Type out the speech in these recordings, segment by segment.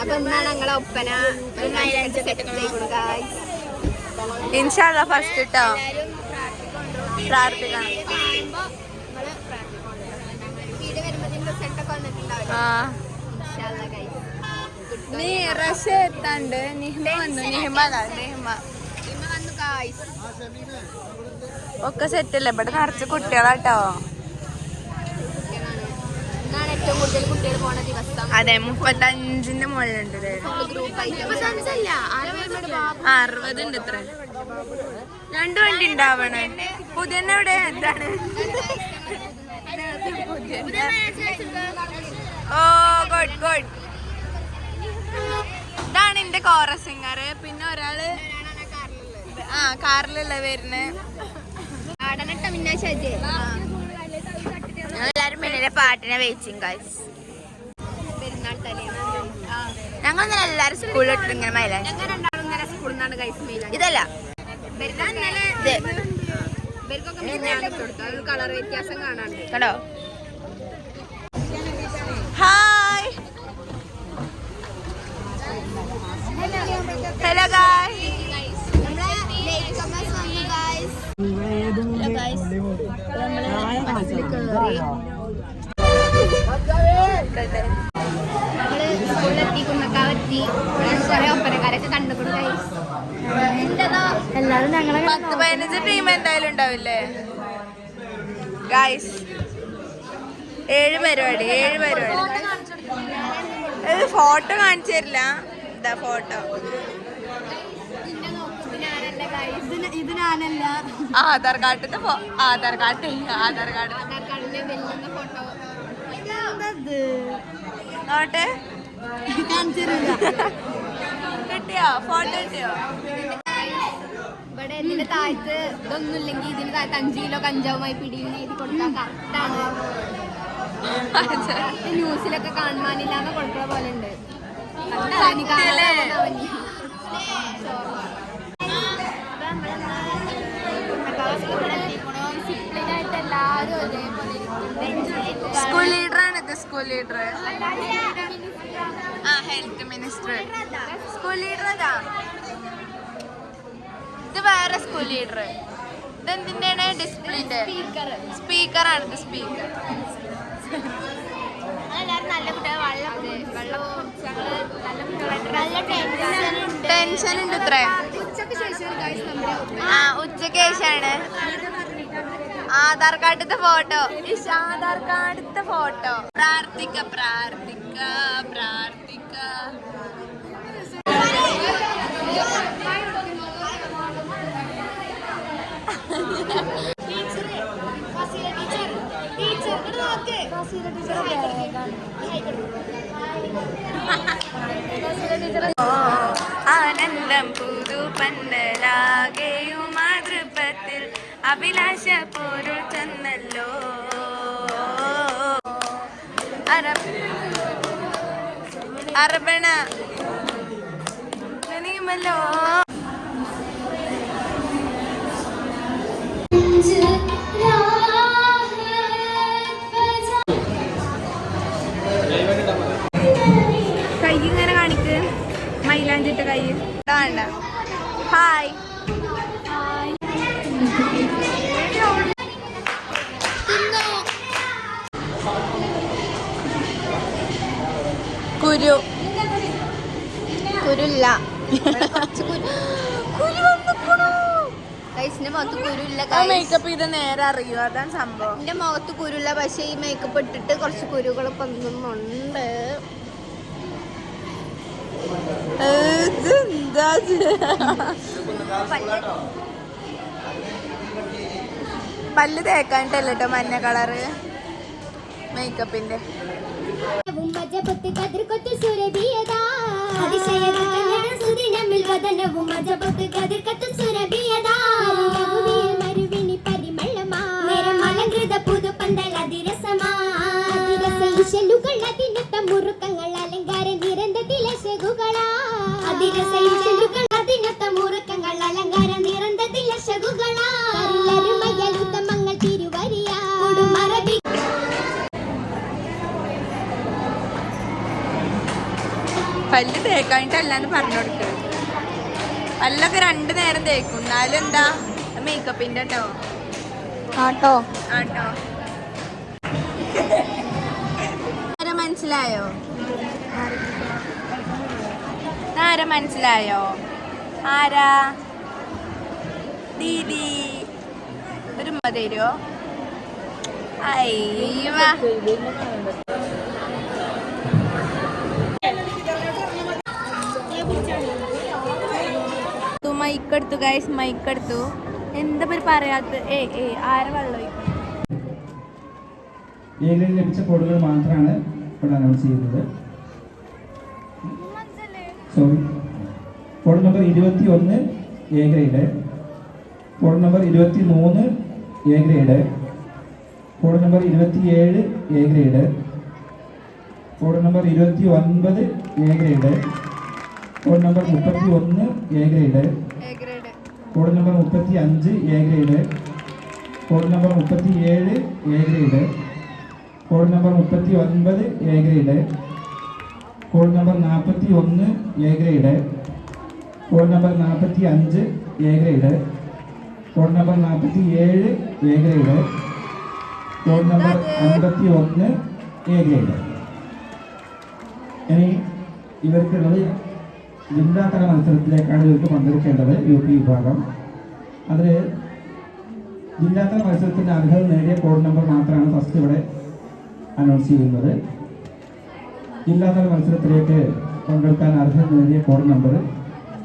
അപ്പൊ എന്നാണ് ഞങ്ങളെ ഒപ്പന ഇൻഷാല്ലാ ഫസ്റ്റ് ട്ടോ പ്രാർത്ഥിക്കണം. നീ റഷ എത്താണ്ട് നിഹിമ വന്നു. നിഹിമ ഒക്കെ സെറ്റല്ലേ? ഇവിടെ നിറച്ച് കുട്ടികളാട്ടോ. അതെ 35ന്റെ മുകളിലുണ്ട്. 60 ഉണ്ട്. ഇത്ര 2 വണ്ടി ഉണ്ടാവണേ. പുതിയ ഇവിടെ എന്താണ്? ഓ ഗുഡ് ഗുഡ്. ഇതാണ് എന്റെ കോറസ് സിംഗർ. പിന്നെ ഒരാള് കാറിലുള്ള വരുന്നേ. എല്ലാരും പിന്നെ പാട്ടിനെ വെയിച്ചിങ് ഗൈസ്. ഞങ്ങൾ എല്ലാരും സ്കൂളിലിട്ട് ഇങ്ങനെ മൈലാഞ്ചി. ഇതല്ല കളർ വ്യത്യാസം കാണാണ്ട് കണ്ടോ? Hi hello guys. സ്കൂളിലെത്തി കുന്നക്കാവെത്തി കുറെ ഒപ്പനക്കാരൊക്കെ കണ്ടുകൊണ്ട് എല്ലാരും ഞങ്ങളെ 10-15 ടീം എന്തായാലും ഉണ്ടാവില്ലേ ഗായ്സ്? 7 പരിപാടി. ഫോട്ടോ കാണിച്ചു തരില്ല. ഇതാ ഫോട്ടോ. ഇത് ഞാനല്ല. ആധാർ കാർഡിന്റെ ആധാർ കാർഡിന്റെ ഫോട്ടോ നോട്ടെ കിട്ടിയോ? ഫോട്ടോ കിട്ടിയോ? ഇവിടെ ഇതിന്റെ താഴത്ത് ഇതൊന്നും ഇല്ലെങ്കിൽ ഇതിന്റെ താഴത്ത് 5 കിലോ കഞ്ചാവുമായി പിടിയിൽ ഇത് കൊടുക്കാൻ കറക്റ്റാണ്. ന്യൂസിലൊക്കെ കാണാനില്ലാന്ന് കൊടുക്കുന്ന പോലെ ഉണ്ട്. ഡിസിപ്ലിനായിട്ട് എല്ലാവരും ഒരേപോലെ സ്കൂൾ ലീഡറാണ്. School leader health minister. School leader അതാ. ഇത് വേറെ സ്കൂൾ ലീഡർ. ഇതെന്തിന്റെയാണ്? ഡിസിപ്ലിന്റെ സ്പീക്കറാണ്. ഇത് സ്പീക്കർ. നല്ല ടെൻഷൻ ഉണ്ട്. ഇത്ര ഉച്ചക്ക് ശേഷമാണ്. ആധാർ കാർഡിന്റെ ഫോട്ടോ. ആധാർ കാർഡിന്റെ ഫോട്ടോ. പ്രാർത്ഥിക്ക. ആനന്ദം പുതു പന്തലാകെയും മാതൃപത്തിൽ അഭിലാഷ പോരുൾ തന്നല്ലോ. അർപ്പണ നീമല്ലോ. കൈ ഇങ്ങനെ കാണിക്ക്. മൈലാഞ്ചിട്ട കൈ വേണ്ട. ഹായ്. കുരുല്ല. എന്റെ മുഖത്ത് കുരുല്ല. മേക്കപ്പ് ചെയ്ത് നേരെ അറിയോ? അതാണ് സംഭവം. എന്റെ മുഖത്ത് കുരുല്ല. പക്ഷെ ഈ മേക്കപ്പ് ഇട്ടിട്ട് കുറച്ച് കുരുകൾ പൊന്തുന്നുണ്ട്. പല്ല് തേക്കാനിട്ടല്ലോ കേട്ടോ മഞ്ഞ കളറ് മേക്കപ്പിന്റെ. മുറുക്കങ്ങൾ അലങ്കാര നിരന്ത തിലശകുകളാ. മുറുക്കങ്ങൾ അലങ്കാര നിരന്ത തിലശകുകളാ. പല്ല് തേക്കാനിട്ടല്ലാന്ന് പറഞ്ഞു കൊടുക്കുക. പല്ലൊക്കെ 2 നേരം തേക്കും, എന്നാലും എന്താ മേക്കപ്പിന്റെ കേട്ടോ. ആട്ടോ ആട്ടോ. ആരാ മനസ്സിലായോ? ആരാ മനസ്സിലായോ? ആരാ? ദീദി ഒരു തരുമോ? അയ്യവ മൈക്കെടുത്തു ഗൈസ്, മൈക്കെടുത്തു. എന്താ പേര് പറയാത്ത? ആരെ വെള്ളം ലഭിച്ച കോഡുകൾ മാത്രമാണ് ഇവിടെ അനൗൺസ് ചെയ്യുന്നത്. Sorry, code number 21 A grade, code number 23 A grade, code number 27 A grade, code number 29 A grade, code number 31 A grade, code number 35 A grade, code number 37 A grade, code number 39 A grade, code number 41 A grade, code number 45 A grade, code number 47 A grade, code number 51 A grade. ഇനി ഇവർക്കുള്ളത് ജില്ലാതല മത്സരത്തിലേക്കാണ് ഇവർക്ക് പങ്കെടുക്കേണ്ടത്. UP വിഭാഗം. അതിൽ ജില്ലാതല മത്സരത്തിൻ്റെ അർഹത നേടിയ code number മാത്രമാണ് ഫസ്റ്റ് ഇവിടെ അനൗൺസ് ചെയ്യുന്നത്. ജില്ലാതല മത്സരത്തിലേക്ക് പങ്കെടുക്കാൻ അർഹത നേടിയ കോഡ് നമ്പർ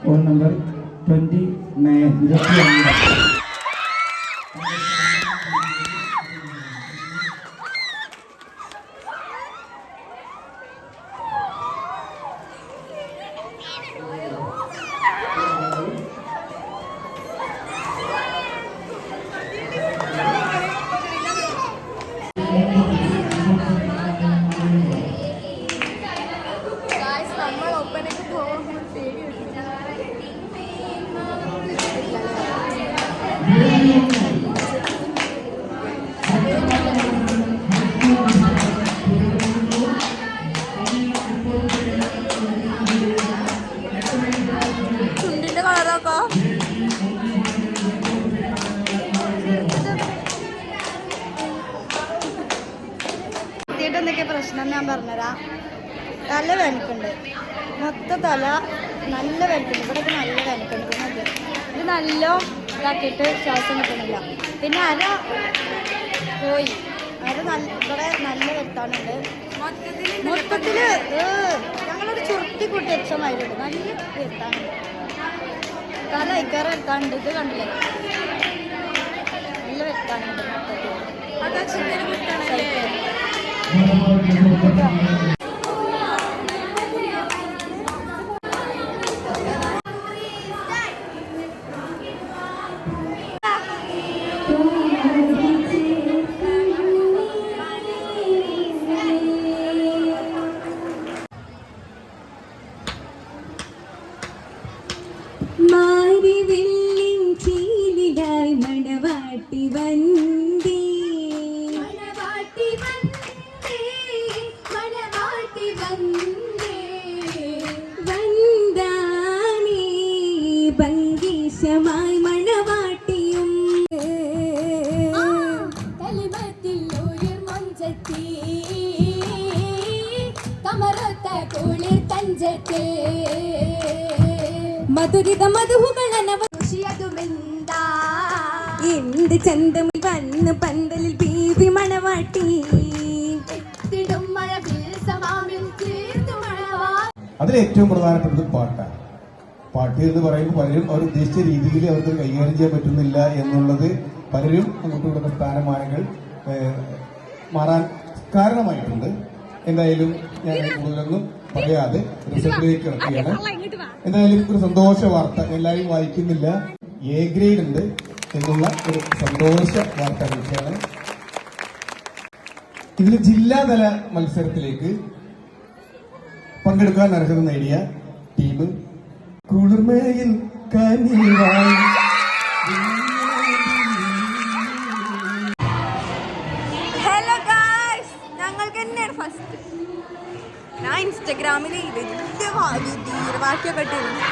29. ചുണ്ടിന്റെ കളറൊക്കെ എന്തൊക്കെ പ്രശ്നം ഞാൻ പറഞ്ഞുതരാം. തല വേനക്കുണ്ട്, മൊത്ത തല നല്ല വേനക്കുണ്ട്, ഇവിടെ നല്ല വേനക്കുണ്ട്. പിന്നെ ഇത് നല്ല ഇതാക്കിയിട്ട് ശ്വാസം കിട്ടുന്നില്ല. പിന്നെ അര പോയി, അര ഇവിടെ നല്ല വരുത്താനുണ്ട്. മൊത്തത്തില് ഞങ്ങളൊരു ചുരുട്ടി കൂട്ടി എച്ചമായിട്ടുണ്ട്, നല്ല വരുത്താനുണ്ട്. തല ഇക്കറ വരുത്താനുണ്ട്. ഇത് കണ്ടില്ലേ, നല്ല വരുത്താനുണ്ട് മൊത്തത്തിൽ. മാരി വെള്ളിൻ ചീലിലായി മണവാട്ടി വന്നേ, മണവാട്ടി വന്നേ, മണവാട്ടി വന്നേ, വന്ദാനേ ഭംഗീശമായി മണവാട്ടിയും കലിമത്തിൽ ഉയർ മഞ്ചത്തി കമറത്ത കുളിർ തഞ്ചത്തേ മധുരിത മധുഹുകളനവശിയതുമെന്താ എന്ത് ചന്തമിൽ വന്ന് പന്തലിൽ ബീവി മണവാട്ടി. അതിൽ ഏറ്റവും പ്രധാനപ്പെട്ടത് പാട്ടാണ്. പാട്ട് എന്ന് പറയുമ്പോൾ പലരും അവർ ഉദ്ദേശിച്ച രീതിയിൽ അവർക്ക് കൈകാര്യം ചെയ്യാൻ പറ്റുന്നില്ല എന്നുള്ളത് പലരും അങ്ങോട്ടും ഇങ്ങോട്ടും സ്ഥാനമാനങ്ങൾ മാറാൻ കാരണമായിട്ടുണ്ട്. എന്തായാലും ഞാൻ കൂടുതലൊന്നും പറയാതെ റിസൾട്ടിലേക്ക് ഇറക്കുകയാണ്. എന്തായാലും ഒരു സന്തോഷ വാർത്ത എല്ലാവരും വായിക്കുന്നില്ല. എ ഗ്രേഡ് ഉണ്ട് എന്നുള്ള ഒരു സന്തോഷ വാർത്ത അറിയിക്കുകയാണ്. ഇതിൽ ജില്ലാതല മത്സരത്തിലേക്ക് പങ്കെടുക്കാൻ അർഹത നേടിയ ടീം കുളിർമയിൽ കനിവായി. ഹലോ ഗായ്സ്, ഞങ്ങൾക്ക് തന്നെയാണ് ഫസ്റ്റ്. ഞാൻ ഇൻസ്റ്റഗ്രാമിൽ വലിയ വാക്യൊക്കെ ഇട്ടിരുന്നു.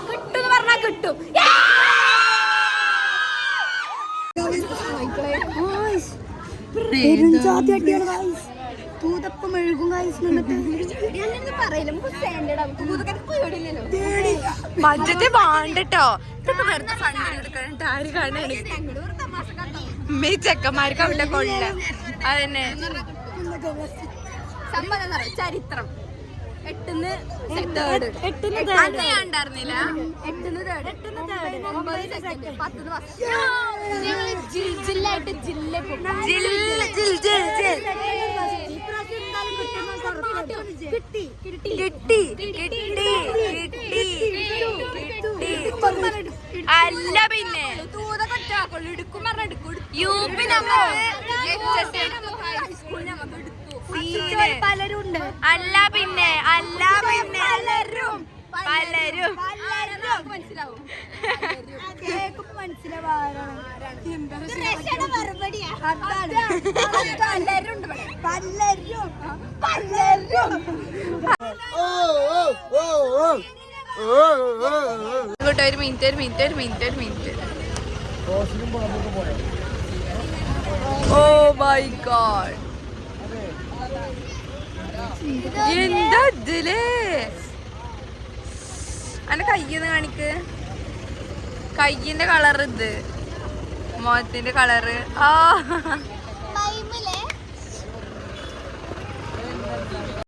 കിട്ടും പറഞ്ഞാ കിട്ടും. തൂതപ്പം മെഴുകും ബഡ്ജറ്റ് വേണ്ടട്ടോ. ഇതൊക്കെ വെറുതെ ഫണ്ട് ആര് കാണാണ്? ചെക്കന്മാർക്ക് അവിടെ കൊള്ള അതന്നെ. ചരിത്രം 8ന്ന് തേർഡ് അന്ന് ഞാൻ ഉണ്ടായിരുന്നില്ല. 8ന്ന് തേർഡ് 9 സെക്കൻഡ് 10ന്ന് ഫസ്റ്റ്. ജില്ലായിട്ട് ജില്ല കിട്ടി കിട്ടി കിട്ടി കിട്ടി അല്ല പിന്നെ യുപി പലരുണ്ട്. അല്ല പിന്നെ പലരും മനസ്സിലാവും. ഇങ്ങോട്ട് ഒരു മിനിറ്റ്. ഓ മൈ ഗോഡ്, എന്താ ഇതില്? അന്റെ കയ്യൊന്ന് കാണിക്ക്. കയ്യിന്റെ കളർ ഇത്, മുഖത്തിന്റെ കളറ്. ആ